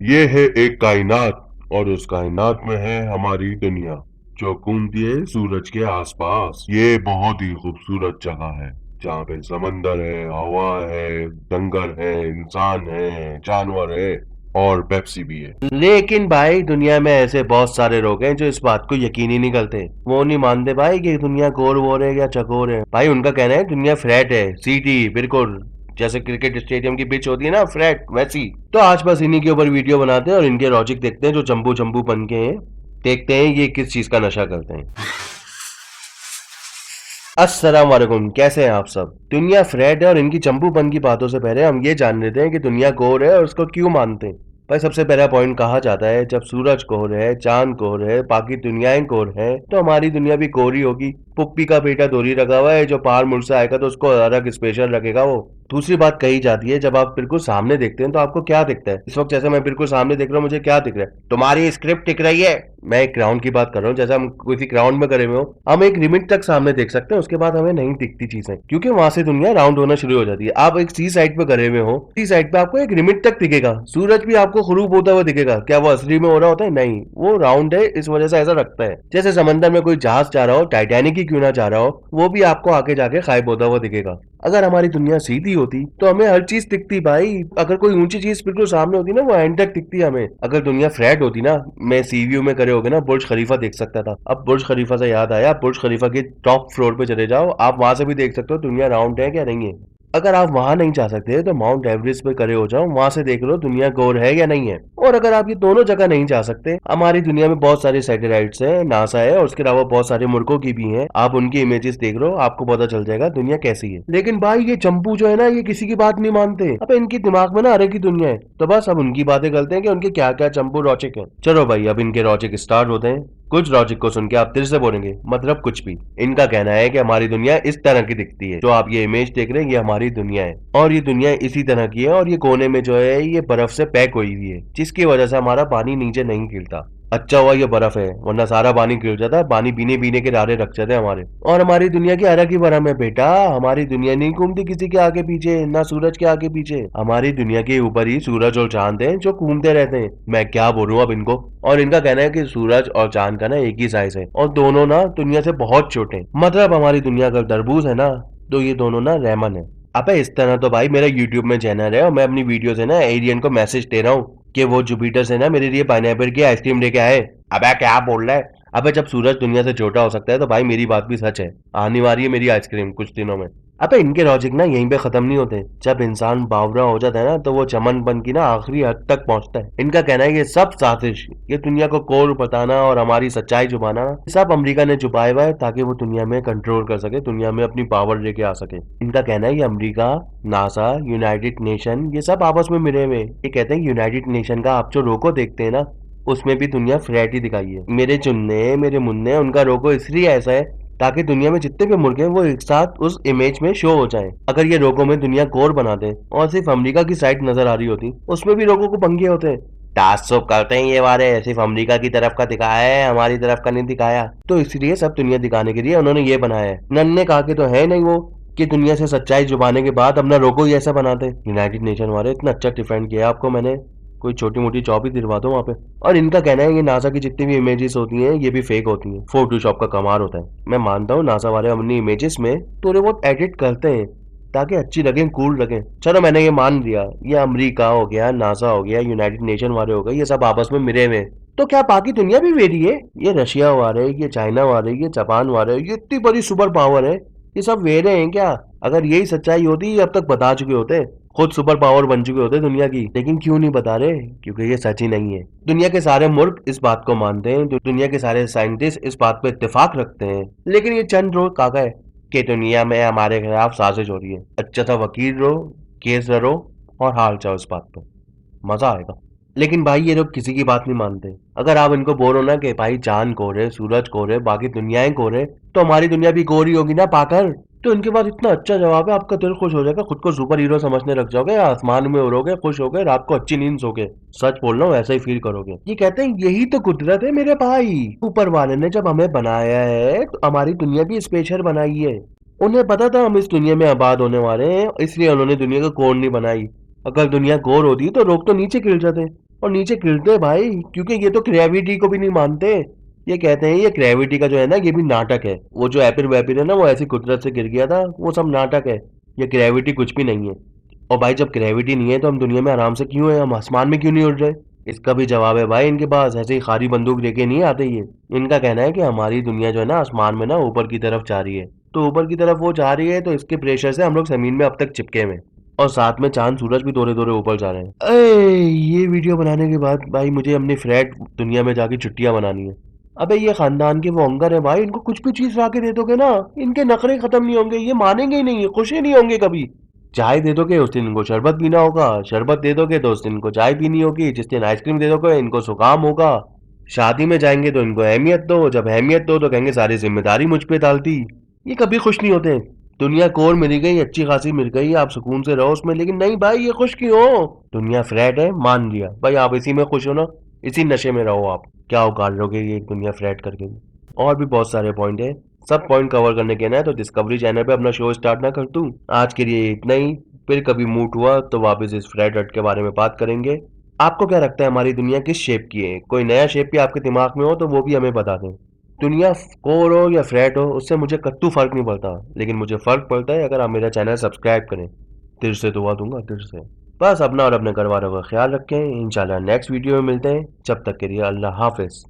ये है एक कायनात और उस कायनात में है हमारी दुनिया जो घूमती है सूरज के आसपास। ये बहुत ही खूबसूरत जगह है जहाँ पे समंदर है, हवा है, जंगल है, इंसान है, जानवर है और पेप्सी भी है। लेकिन भाई दुनिया में ऐसे बहुत सारे लोग हैं जो इस बात को यकीन ही नहीं करते। वो नहीं मानते भाई कि दुनिया गोल वोल है या चकोर है। भाई उनका कहना है दुनिया फ्लैट है, सीधी बिल्कुल जैसे क्रिकेट स्टेडियम की पिच होती है ना, फ्लैट वैसी। तो आज बस इन्हीं के ऊपर वीडियो बनाते हैं और इनके लॉजिक देखते हैं जो जम्बू जम्बू बन के हैं। देखते हैं ये किस चीज का नशा करते हैं। अस्सलाम वालेकुम, कैसे हैं आप सब। दुनिया फ्लैट है और इनकी चंपूपन की बातों से पहले हम ये जान लेते हैं कि दुनिया गोल है और उसको क्यों मानते हैं। भाई सबसे पहला पॉइंट कहा जाता है जब सूरज गोल है, चांद गोल है, बाकी दुनियाएं गोल है तो हमारी दुनिया भी गोल ही होगी। पुप्पी का बेटा दोरी रखा हुआ है, जो पहाड़ मुड़ से आएगा तो उसको अलग स्पेशल रखेगा वो। दूसरी बात कही जाती है जब आप बिल्कुल सामने देखते हैं तो आपको क्या दिखता है। इस वक्त जैसे मैं बिल्कुल सामने देख रहा हूँ, मुझे क्या दिख रहा है? तुम्हारी स्क्रिप्ट दिख रही है। मैं एक ग्राउंड की बात कर रहा हूँ, जैसे हम किसी ग्राउंड में करे हुए हो, हम एक लिमिट तक सामने देख सकते हैं, उसके बाद हमें नहीं दिखती चीजें, क्योंकि वहां से दुनिया राउंड होना शुरू हो जाती है। आप एक सी साइड पे करे हुए हो, सी साइड पे आपको एक लिमिट तक दिखेगा, सूरज भी आपको खुरूब होता हुआ दिखेगा। क्या वो असली में हो रहा होता है? नहीं, वो राउंड है, इस वजह से ऐसा रखता है। जैसे समंदर में कोई जहाज जा रहा हो, टाइटैनिक ही क्यों ना जा रहा हो, वो भी आपको आगे जाके गायब होता हुआ दिखेगा। अगर हमारी दुनिया सीधी होती तो हमें हर चीज दिखती भाई। अगर कोई ऊंची चीज बिल्कुल सामने होती ना, वो एंड तक दिखती हमें। अगर दुनिया फ्लैट होती ना, मैं सी व्यू में करे होगे ना, बुर्ज खलीफा देख सकता था। अब बुर्ज खलीफा से याद आया, बुर्ज खलीफा के टॉप फ्लोर पे चले जाओ, आप वहां से भी देख सकते हो दुनिया राउंड है क्या नहीं है। अगर आप वहां नहीं जा सकते तो माउंट एवरेस्ट पे खड़े हो जाओ, वहां से देख लो दुनिया गोल है या नहीं है। और अगर आप ये दोनों जगह नहीं जा सकते, हमारी दुनिया में बहुत सारे सैटेलाइट्स हैं, नासा है और उसके अलावा बहुत सारे मुल्कों की भी हैं, आप उनकी इमेजेस देख लो, आपको पता चल जाएगा दुनिया कैसी है। लेकिन भाई ये चंपू जो है ना, ये किसी की बात नहीं मानते। अब इनके दिमाग में ना अलग ही दुनिया है, तो बस अब उनकी बातें करते हैं कि उनके क्या क्या चंपू लॉजिक है। चलो भाई अब इनके लॉजिक स्टार्ट होते हैं। कुछ लॉजिक को सुन के आप फिर से बोलेंगे मतलब कुछ भी। इनका कहना है कि हमारी दुनिया इस तरह की दिखती है, जो आप ये इमेज देख रहे हैं ये हमारी दुनिया है और ये दुनिया इसी तरह की है, और ये कोने में जो है ये बर्फ से पैक हुई हुई है, जिसकी वजह से हमारा पानी नीचे नहीं गिरता। अच्छा हुआ ये बर्फ है, वरना सारा पानी गिर जाता, पानी पीने पीने के नारे रख जाते हमारे। और हमारी दुनिया की अलग ही बर्फ है बेटा। हमारी दुनिया नहीं घूमती किसी के आगे पीछे, ना सूरज के आगे पीछे। हमारी दुनिया के ऊपर ही सूरज और चांद हैं जो घूमते रहते हैं। मैं क्या बोलूं अब इनको। और इनका कहना है कि सूरज और चांद का ना एक ही साइज है और दोनों ना दुनिया से बहुत छोटे हैं। मतलब हमारी दुनिया का तरबूज है ना, तो ये दोनों ना रेमन है। अबे इस तरह तो भाई मेरा यूट्यूब में चैनल है और मैं अपनी वीडियो से ना एलियन को मैसेज दे रहा हूँ कि वो जुपिटर से ना मेरे लिए पाइनएप्पल की आइसक्रीम लेके आए। अबे क्या बोल रहा है? अबे जब सूरज दुनिया से छोटा हो सकता है तो भाई मेरी बात भी सच है, आने वाली है मेरी आइसक्रीम कुछ दिनों में। अबे इनके लॉजिक ना यहीं पे खत्म नहीं होते। जब इंसान बावरा हो जाता है ना, तो वो चमनपन की ना आखिरी हद तक पहुंचता है। इनका कहना है ये सब साजिश, ये दुनिया को कोर बताना और हमारी सच्चाई छुपाना, सब अमेरिका ने छुपाया हुआ है ताकि वो दुनिया में कंट्रोल कर सके, दुनिया में अपनी पावर लेके आ सके। इनका कहना है ये अमेरिका, नासा, यूनाइटेड नेशन, ये सब आपस में मिले हुए हैं। ये कहते हैं यूनाइटेड नेशन का आप जो लोगो देखते हैं ना, उसमें भी दुनिया फ्लैट ही दिखाई है। मेरे चुन्ने मेरे मुन्ने, उनका लोगो इसलिए ऐसा है ताकि दुनिया में जितने भी मुल्क हैं वो एक साथ उस इमेज में शो हो जाएं। अगर ये लोगों में दुनिया गोल बना दें और सिर्फ अमेरिका की साइड नजर आ रही होती, उसमें भी लोगों को पंगे होते हैं। ताज्जुब करते हैं ये वाले, सिर्फ अमेरिका की तरफ का दिखाया है, हमारी तरफ का नहीं दिखाया। तो इसलिए सब दुनिया दिखाने के लिए उन्होंने ये बनाया है। नन्हे कहा के तो है नहीं वो कि दुनिया से सच्चाई छुपाने के बाद अपना लोगो ही ऐसा बनाते। यूनाइटेड नेशन वाले इतना अच्छा डिफेंड किया आपको मैंने, कोई छोटी मोटी जॉब ही दिलवा दो वहाँ पे। और इनका कहना है ये नासा की जितनी भी इमेजेस होती हैं ये भी फेक होती हैं, फोटोशॉप का कमाल होता है। मैं मानता हूँ नासा वाले अपनी इमेजेस में थोड़े बहुत एडिट करते हैं ताकि अच्छी लगे, कूल लगे। चलो मैंने ये मान लिया, ये अमेरिका हो गया, नासा हो गया, यूनाइटेड नेशन वाले हो गए, ये सब आपस में मिले हुए हैं। तो क्या बाकी दुनिया भी वेरी है? ये रशिया वाले, ये चाइना वाले, ये जापान वाले, ये इतनी बड़ी सुपर पावर है, ये सब वेरे हैं क्या? अगर यही सच्चाई होती ये अब तक बता चुके होते, खुद सुपर पावर बन चुके होते दुनिया की। लेकिन क्यों नहीं बता रहे? क्योंकि ये सच ही नहीं है। दुनिया के सारे मुल्क इस बात को मानते हैं, दुनिया के सारे साइंटिस्ट इस बात पे इत्तेफाक रखते हैं, लेकिन ये चंद लोग काका है कि दुनिया में हमारे खिलाफ साजिश हो रही है। अच्छा सा वकील रहो, केस लड़ो और हार जाओ इस बात पे, मजा आएगा। लेकिन भाई ये लोग किसी की बात नहीं मानते। अगर आप इनको बोलो ना कि भाई चांद गोल है, सूरज गोल है, बाकी दुनियाएं गोल है, तो हमारी दुनिया भी गोल ही होगी ना पाकर। तो इनके पास इतना अच्छा जवाब है, आपका दिल खुश हो जाएगा, खुद को सुपर हीरो समझने लग जाओगे, आसमान में उड़ोगे, खुश होगे, रात को अच्छी नींद सोगे। सच बोल रहा हूँ, ऐसा ही फील करोगे। ये कहते हैं यही तो कुदरत है मेरे भाई, ऊपर वाले ने जब हमें बनाया है तो हमारी दुनिया भी स्पेशल बनाई है। उन्हें पता था हम इस दुनिया में आबाद होने वाले हैं, इसलिए उन्होंने दुनिया को कोर नहीं बनाई। अगर दुनिया गोल होती तो लोग तो नीचे गिर जाते। और नीचे गिरते भाई, क्योंकि ये तो ग्रेविटी को भी नहीं मानते। ये कहते हैं ये ग्रेविटी का जो है ना ये भी नाटक है, वो जो एपिर वैपिर है ना वो ऐसी कुदरत से गिर गया था, वो सब नाटक है। ये ग्रेविटी कुछ भी नहीं है। और भाई जब ग्रेविटी नहीं है तो हम दुनिया में आराम से क्यों है, हम आसमान में क्यों नहीं उड़ रहे? इसका भी जवाब है भाई इनके पास, ऐसे ही खाली बंदूक लेके नहीं आते ये। इनका कहना है कि हमारी दुनिया जो है ना आसमान में ना ऊपर की तरफ जा रही है, तो ऊपर की तरफ वो जा रही है तो इसके प्रेशर से हम लोग जमीन में अब तक चिपके हुए हैं। और साथ में चांद सूरज भी दौरे दौरे ऊपर जा रहे हैं। ये वीडियो बनाने के बाद भाई मुझे अपनी फ्लैट दुनिया में जाके छुट्टियां मनानी है। अबे ये खानदान के वो अंगर है भाई, इनको कुछ भी चीज ला के दे दोगे ना, इनके नखरे खत्म नहीं होंगे, ये मानेंगे ही नहीं, ये खुश ही नहीं होंगे कभी। चाय दे दोगे उस दिन इनको शरबत पीना होगा, शरबत दे दोगे तो उस दिन इनको चाय पीनी होगी, जिस दिन आइसक्रीम दे दोगे इनको जुकाम होगा। शादी में जाएंगे तो इनको अहमियत दो, जब अहमियत दो तो कहेंगे सारी जिम्मेदारी मुझ पे डाल दी। ये कभी खुश नहीं होते। दुनिया कोर मिल गई, अच्छी खासी मिल गई, आप सुकून से रहो उसमें, लेकिन नहीं भाई ये खुश क्यों हो? दुनिया फ्लैट है मान लिया भाई, आप इसी में खुश हो ना, इसी नशे में रहो आप, क्या उगाड़ लोगे ये दुनिया फ्लैट करके भी। और भी बहुत सारे पॉइंट है, सब पॉइंट कवर करने के ना है तो डिस्कवरी चैनल पे अपना शो स्टार्ट ना कर दूं। आज के लिए इतना ही, फिर कभी मूड हुआ तो वापस इस फ्लैट अर्थ के बारे में बात करेंगे। आपको क्या लगता है हमारी दुनिया किस शेप की है? कोई नया शेप भी आपके दिमाग में हो तो वो भी हमें बता दें। दुनिया कोर हो या फ्लैट हो उससे मुझे कत्तू फर्क नहीं पड़ता, लेकिन मुझे फर्क पड़ता है अगर आप मेरा चैनल सब्सक्राइब करें। दिल से दुआ दूंगा, दिल से। बस अपना और अपने घर वालों का ख्याल रखें, इंशाल्लाह नेक्स्ट वीडियो में मिलते हैं, जब तक के लिए अल्लाह हाफिज।